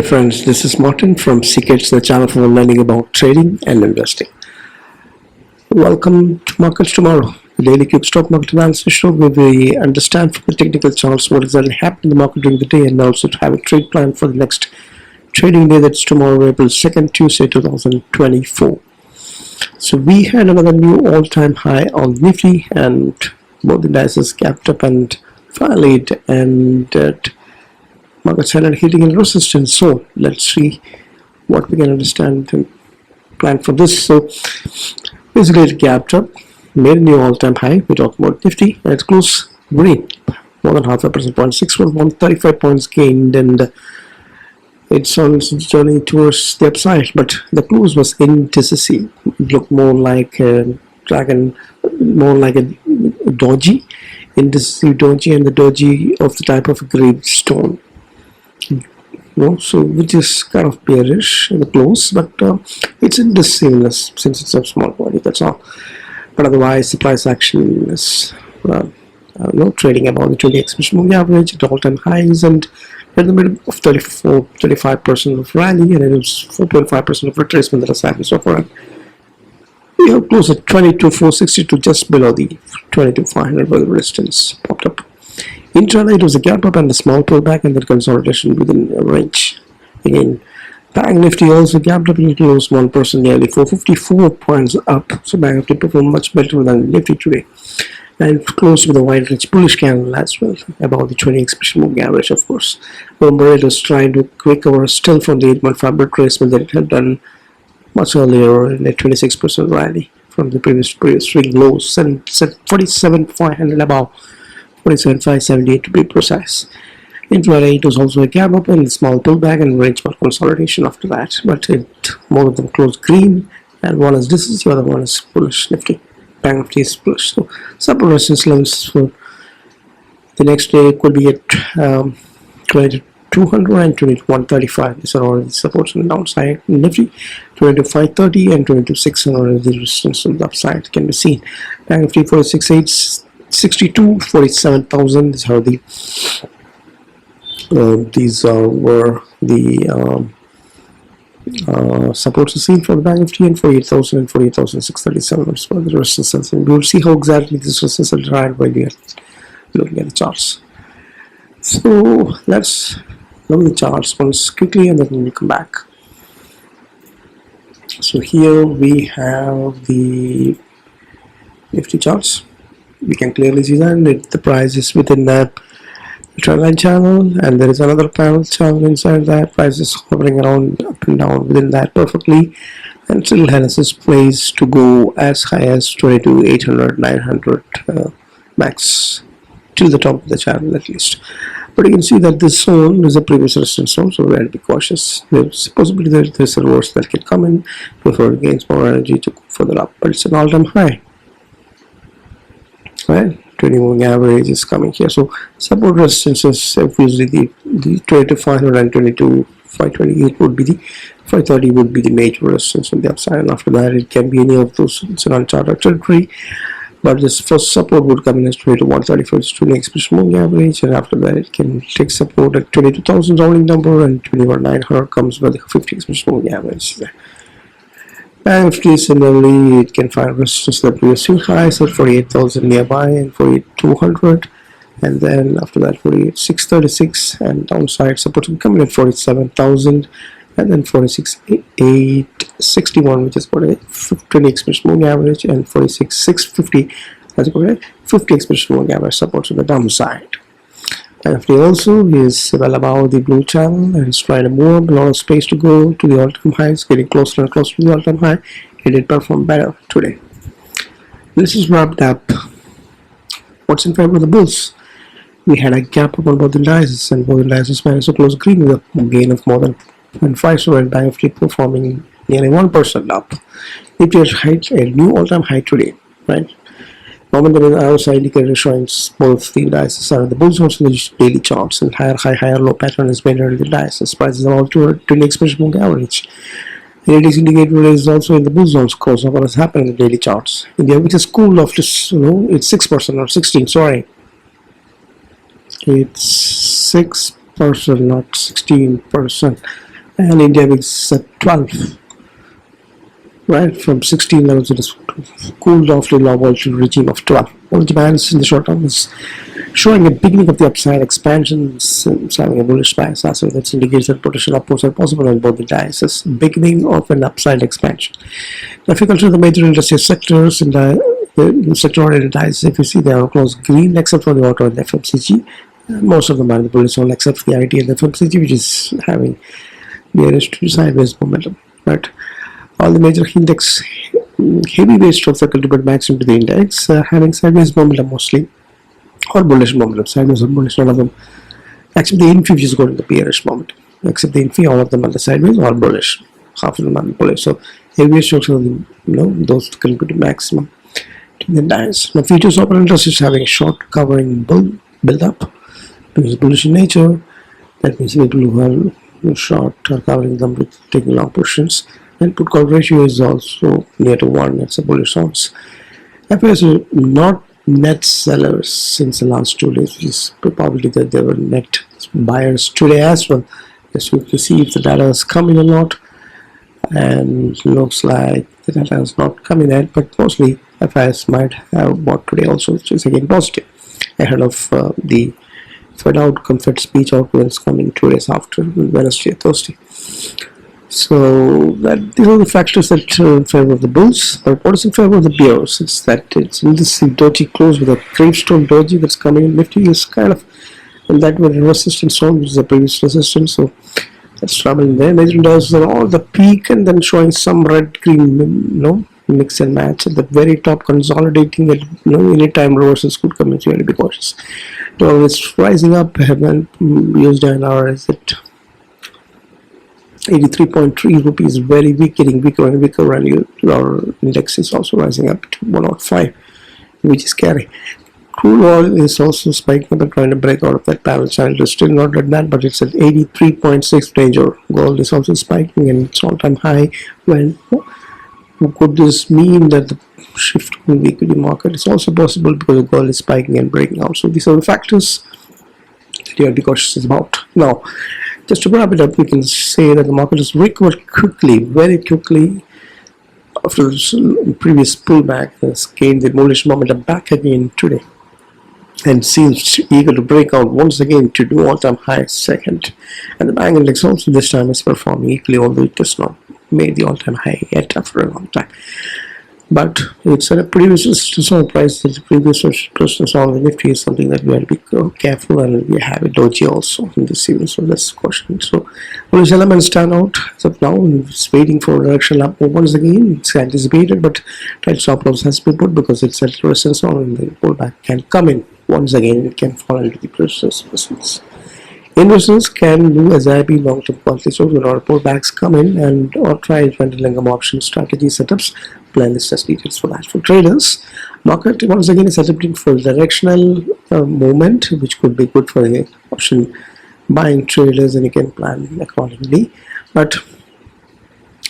friends, this is Martin from Secrets, the channel for learning about trading and investing. Welcome to Markets Tomorrow, the daily quick stock market analysis show where we understand from the technical charts what exactly happened in the market during the day and also to have a trade plan for the next trading day, that's tomorrow, April 2nd, Tuesday 2024. So we had another new all-time high on Nifty and both indices gapped up and finally and market started hitting in resistance. So let's see what we can understand and plan for this. So basically it gapped up, made a new all-time high. We talked about Nifty and it's close green, more than half a percent point, 135 points gained, and it's on its journey towards the upside, but the close was indecisive. It looked more like a dragon, more like a doji, indecisive doji, and the doji of the type of a gravestone. So which is kind of bearish in the close, but it's indecisiveness since it's a small body, that's all. But otherwise the price action is trading above the 20 exponential moving average at all-time highs and in the middle of 35% of rally, and it was 4.5% of retracement that has happened so far. We have closed at 22,462, just below the 22,500 where the resistance popped up. Intraday it was a gap up and a small pullback and then consolidation within a range. Again, Banknifty also gapped up and closed 1%, nearly 454 points up. So Banknifty performed much better than Nifty today, and closed with a wide range bullish candle as well, about the 20 exponential moving average, of course. Remember, it was trying to recover still from the 8-month retracement that it had done much earlier in a 26% rally from the previous three lows, set 47,500 above, 47,578 to be precise. Intraday it was also a gap up and a small pullback and range for consolidation after that, but more of them closed green, and one is this, the other one is bullish. Nifty, Banknifty is bullish. So support resistance levels for the next day could be at 2200 and 2135. These are all the supports on the downside. Nifty 22,530 and 22,600 the resistance on the upside can be seen. Banknifty 46,862, 47,000. These are the were the supports seen for the Banknifty, and 48,000 and 48,637 for the resistance. And we will see how exactly this resistance will drive while we are looking at the charts. So let's look at the charts once quickly and then we'll come back. So here we have the Nifty charts. We can clearly see that the price is within that trendline channel, and there is another panel channel inside that. Price is hovering around up and down within that perfectly, and still has this place to go as high as 22,800, 900 max till the top of the channel at least. But you can see that this zone is a previous resistance zone, so we have to be cautious. There's a possibility that there's a reverse that can come in before it gains more energy to go further up, but it's an all-time high, right? 20 moving average is coming here. So support resistances obviously the 22,500 and 22,528 would be the 530 would be the major resistance on the upside, and after that it can be any of those. It's an uncharted territory, but this first support would come in as 22,134, 20 exponential moving average, and after that it can take support at 22,000 rounding number, and 21,900 comes with the 50 exponential moving average. Nifty similarly, it can find resistance that we assume highs at 48,000 nearby and 48,200, and then after that 48,636, and downside support will come in at 47,000, and then 46,861, which is about a 20 exponential moving average, and 46,650, that's about a 50 exponential moving average supports on the downside. Nifty also is well above the blue channel and it's trying to move up, a lot of space to go to the all-time highs, getting closer and closer to the all-time high. It did perform better today. This is wrapped up. What's in favor of the bulls? We had a gap up on both indices, and both indices managed to close green with a gain of more than 0.5, so Banknifty performing nearly 1% up. Nifty had a new all-time high today, right? Momentum on the outside indicator showing both the indices are in the bull zones and the daily charts, and higher low pattern is made in the indices. Prices are all to the exponential moving average. The index indicator is also in the bull zones because of what has happened in the daily charts. India, which is cool of this, it's 6% or 16. Sorry, it's 6%, not 16%. and India is at 12. Right, from 16 levels, it has cooled off to low volatile regime of 12. Well, Japan in the short term is showing a beginning of the upside expansion. It's having a bullish bias, so that indicates that potential upwards are possible on both the indices. Beginning of an upside expansion. Now, if you consider the major industry sectors in the sector-oriented indices, if you see they are close green except for the auto and FMCG. Most of them are the bullish all except for the IT and FMCG, which is having nearest to sideways momentum. Right. All the major index heavyweight stocks are contributed maximum to the index, having sideways momentum mostly, or bullish momentum. Sideways or bullish, none of them. Actually, the INFI is going to the bearish momentum. Except the INFI, all of them are the sideways or bullish. Half of them are bullish. So heavyweight stocks are the, those contribute maximum to the index. Now, futures open interest is having a short covering build up because it's bullish in nature. That means people who are short are covering them with taking long positions. And put call ratio is also near to 1. That's a bullish source. FIs are not net sellers since the last 2 days, which is probably that they were net buyers today as well. Just we to see if the data is coming or not. And looks like the data is not coming yet, but mostly FIs might have bought today also, which is again positive ahead of the Fed outcome, Fed speech outcome is coming 2 days after Wednesday, Thursday. So these are the factors that are in favor of the bulls. But what is in favor of the bears? It's that it's in this doji close with a gravestone doji that's coming in. Nifty is kind of in that way resistance zone, which is the previous resistance. So that's troubling there. Major indices are all the peak and then showing some red green, mix and match at the very top, consolidating that anytime reversals could come in. You have to be cautious. So it's rising up. I haven't used an hour as it. 83.3 rupees, very weak, getting weaker and weaker, and our index is also rising up to 105, which is scary. Crude oil is also spiking up and trying to break out of that parallel channel. It's still not at that, but it's at 83.6 danger. Gold is also spiking and it's all-time high. When could this mean that the shift in the equity market is also possible because the gold is spiking and breaking out? So these are the factors that you have to be cautious about. Now, just to wrap it up, we can say that the market has recovered quickly, very quickly, after the previous pullback. Has gained the bullish momentum back again today and seems eager to break out once again to do all-time high second. And the bank index also this time is performing equally, although it has not made the all-time high yet after a long time. But it's at a previous resistance on the price. The previous resistance on the Nifty is something that we have to be careful, and we have a doji also in this series, so that's caution. So bullish elements stand out as of now. It's waiting for a directional up once again. It's anticipated, but tight stop loss has been put because it's at resistance on, and the pullback can come in once again. It can fall into the resistance. Investors can do as I be long-term quality stocks when our pullbacks come in and or try rental income option strategy setups. Plan this as details for that. For traders, market once again is attempting for directional movement, which could be good for the option buying traders, and you can plan accordingly. But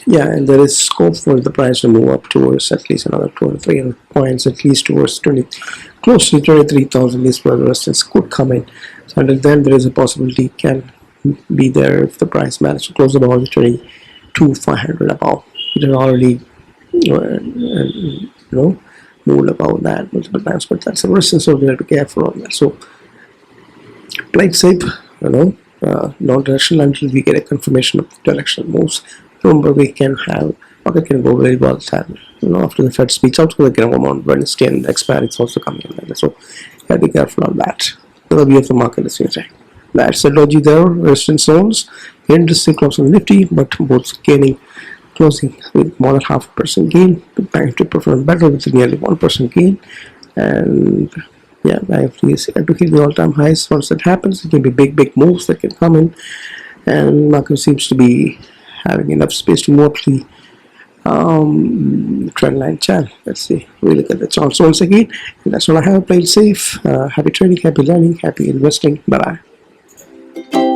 yeah, and there is scope for the price to move up towards at least another 200 or 300 points, at least towards close to 23,000. This resistance could come in. So until then, there is a possibility it can be there if the price manages to close above the 22,500 above. It has already moved above that multiple times, but that's a resistance, so we have to be careful on that. So play it safe, non-directional until we get a confirmation of the directional moves. Remember, we can have market can go very volatile. After the Fed speech out, we can go on Wednesday and the expiry is also coming in. So you have to be careful on that. The view of the market is changing. That's the doji there. Resistance zones. Industry close on Nifty, but both gaining, closing with more than 0.5% gain. The Banknifty performed better with nearly 1% gain. And yeah, Banknifty is here to hit the all-time highs. Once that happens, it can be big moves that can come in, and market seems to be having enough space to move up the trend line channel. Let's see. We look at the charts once again. And that's all I have. Play it safe. Happy trading, happy learning, happy investing. Bye bye.